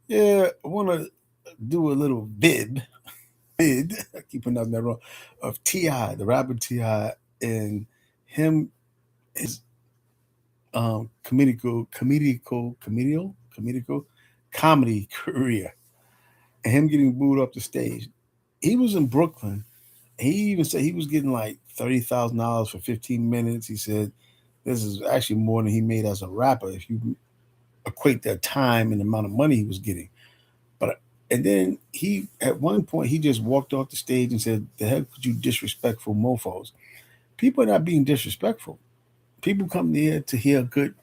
Yeah, I want to do a little vid. I keep pronouncing that wrong. Of Ti, the rapper Ti, and him, his comedical comedy career, and him getting booed off the stage. He was in Brooklyn. He even said he was getting like $30,000 for 15 minutes. He said this is actually more than he made as a rapper if you equate that time and the amount of money he was getting. But and then he at one point he just walked off the stage and said, "The heck with you disrespectful mofo's." People are not being disrespectful. People come there to hear a good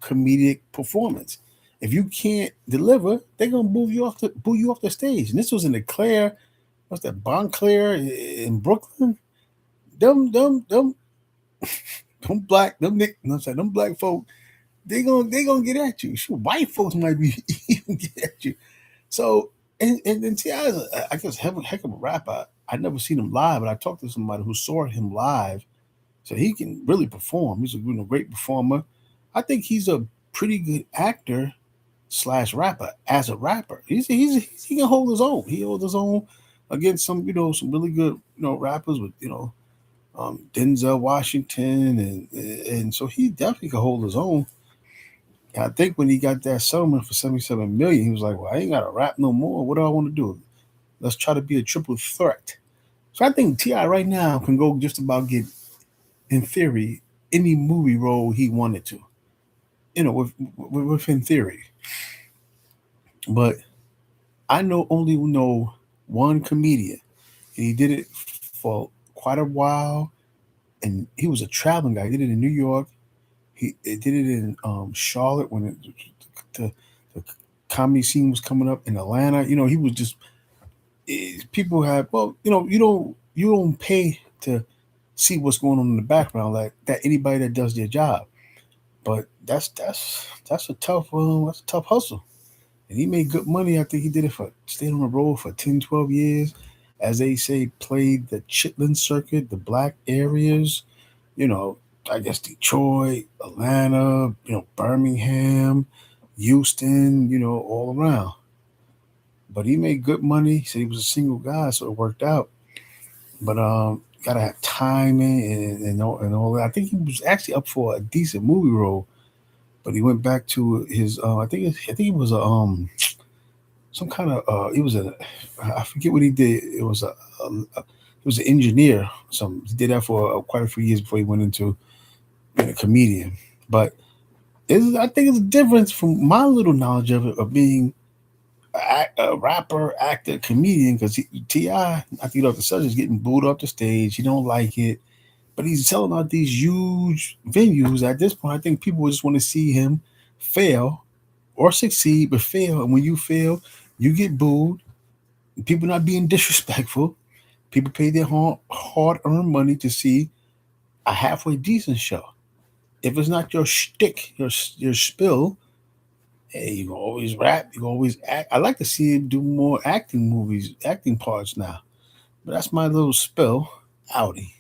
comedic performance. If you can't deliver, they're gonna boo you off the stage. And this was in the Claire, what's that, Bonclair in Brooklyn? Them them black them Nick, no, I'm sorry, them black folk, they gonna get at you. Sure, white folks might be even get at you. So and see, I guess heck of a rapper. I never seen him live, but I talked to somebody who saw him live, so he can really perform. He's a great performer. I think he's a pretty good actor slash rapper as a rapper. He can hold his own. He holds his own against some really good rappers with Denzel Washington and so he definitely can hold his own. I think when he got that settlement for 77 million, he was like, "Well, I ain't got to rap no more. What do I want to do? Let's try to be a triple threat." So I think Ti right now can go just about get, in theory, any movie role he wanted to. Within theory. But I only know one comedian, and he did it for quite a while. And he was a traveling guy. He did it in New York. He did it in Charlotte when the comedy scene was coming up in Atlanta. He was just people have you don't pay to see what's going on in the background like that. Anybody that does their job, but that's a tough hustle. And he made good money. I think he did it for stayed on the road for 10, 12 years. As they say, played the Chitlin circuit, the black areas, you know, I guess Detroit, Atlanta, Birmingham, Houston, all around. But he made good money. He said he was a single guy, so it worked out. But gotta have timing and all that. I think he was actually up for a decent movie role, but he went back to his I think it was a some kind of it was a I forget what he did. He was an engineer. Some he did that for quite a few years before he went into being a comedian. But I think it's a difference from my little knowledge of it of being a rapper, actor, comedian. Because Ti, I think off the subject is getting booed off the stage. He don't like it, but he's selling out these huge venues. At this point, I think people just want to see him fail or succeed, but fail. And when you fail, you get booed. People not being disrespectful. People pay their hard earned money to see a halfway decent show. If it's not your shtick, your spill, hey, you can always rap. You can always act. I like to see him do more acting movies, acting parts now. But that's my little spill. Outie.